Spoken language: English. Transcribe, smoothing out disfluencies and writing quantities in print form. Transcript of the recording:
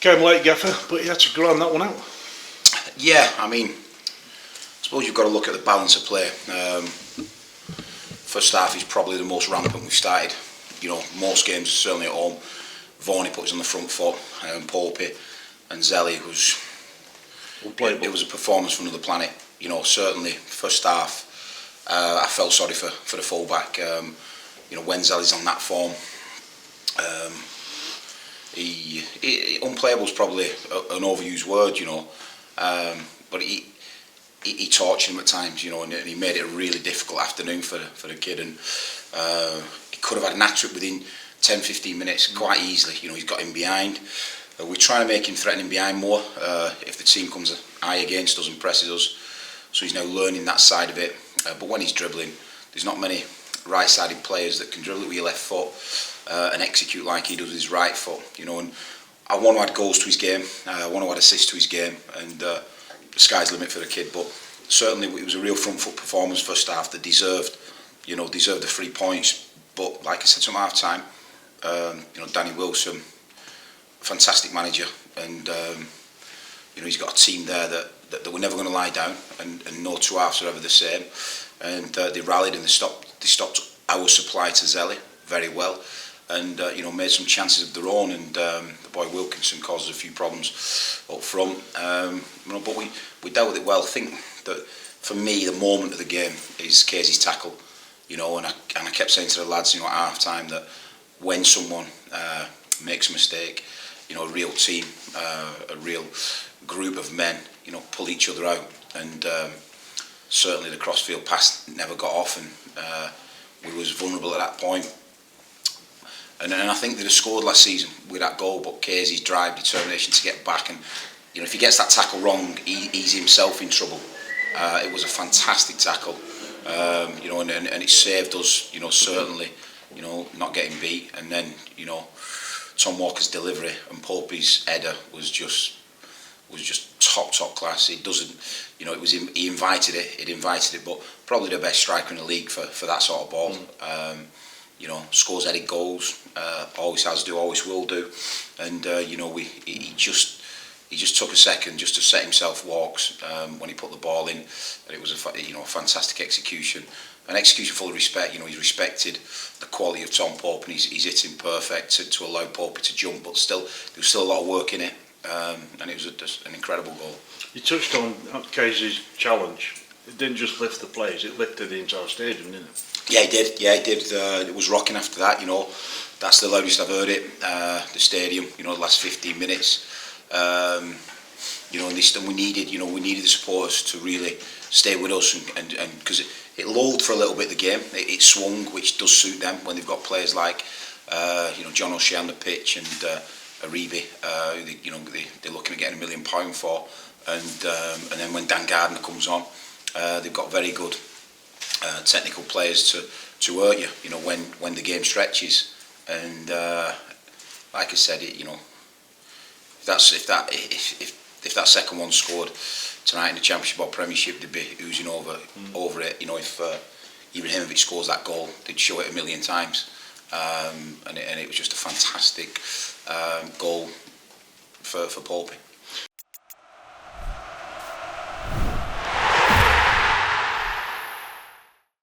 Came late, gaffer, but you had to grind that one out. Yeah, I mean, I suppose you've got to look at the balance of play. First half is probably the most rampant we've started. You know, most games, certainly at home, Vaughan put us on the front foot, Pope and Zelly was... It was a performance from another planet. You know, certainly first half, I felt sorry for the fullback. You know, when Zelly's on that form, unplayable is probably an overused word, you know, but he tortured him at times, you know, and he made it a really difficult afternoon for the kid, and he could have had an hat-trick within 10-15 minutes quite easily. You know, he's got him behind. We're trying to make him threatening behind more if the team comes high against us and presses us, so he's now learning that side of it. But when he's dribbling, there's not many right-sided players that can dribble it with your left foot and execute like he does with his right foot, you know. And I want to add goals to his game, I want to add assists to his game, and the sky's the limit for the kid. But certainly it was a real front foot performance first half that deserved the 3 points. But like I said to him half time, you know, Danny Wilson, fantastic manager, and you know, he's got a team there that were never going to lie down, and no two halves are ever the same. And they rallied and they stopped our supply to Zelly very well, and you know, made some chances of their own. And the boy Wilkinson caused a few problems up front, you know, but we dealt with it well. I think that for me, the moment of the game is Casey's tackle, you know, and I kept saying to the lads, you know, at half time, that when someone makes a mistake, you know, a real team, a real group of men, you know, pull each other out. And certainly the crossfield pass never got off, and we was vulnerable at that point. And I think they'd have scored last season with that goal, but Casey's drive, determination to get back, and you know, if he gets that tackle wrong, he's himself in trouble. It was a fantastic tackle, you know, and it saved us, you know, certainly, you know, not getting beat. And then, you know, Tom Walker's delivery and Pope's header was just top class. It doesn't, you know, he invited it, but probably the best striker in the league for that sort of ball. You know, scores headed goals, always has do, always will do, and you know, he just took a second just to set himself walks when he put the ball in, and it was a fantastic execution. An execution full of respect. You know, he's respected the quality of Tom Pope, and he's hitting perfect to allow Pope to jump, but still there was still a lot of work in it, and it was just an incredible goal. You touched on Casey's challenge. It didn't just lift the players; it lifted the entire stadium, didn't it? Yeah, it did. Yeah, it did. It was rocking after that. You know, that's the loudest I've heard it. The stadium. You know, the last 15 minutes. You know, and we needed the supporters to really stay with us, and because it lulled for a little bit the game. It swung, which does suit them when they've got players like you know, John O'Shea on the pitch, and Aribi, you know, they're looking at getting £1 million for, and then when Dan Gardner comes on, they've got very good technical players to hurt you. You know, when the game stretches, and like I said, you know, if that second one scored tonight in the Championship or Premiership, they'd be oozing over it. You know, if Ibrahimovic scores that goal, they'd show it 1,000,000 times. And it was just a fantastic goal for Pope.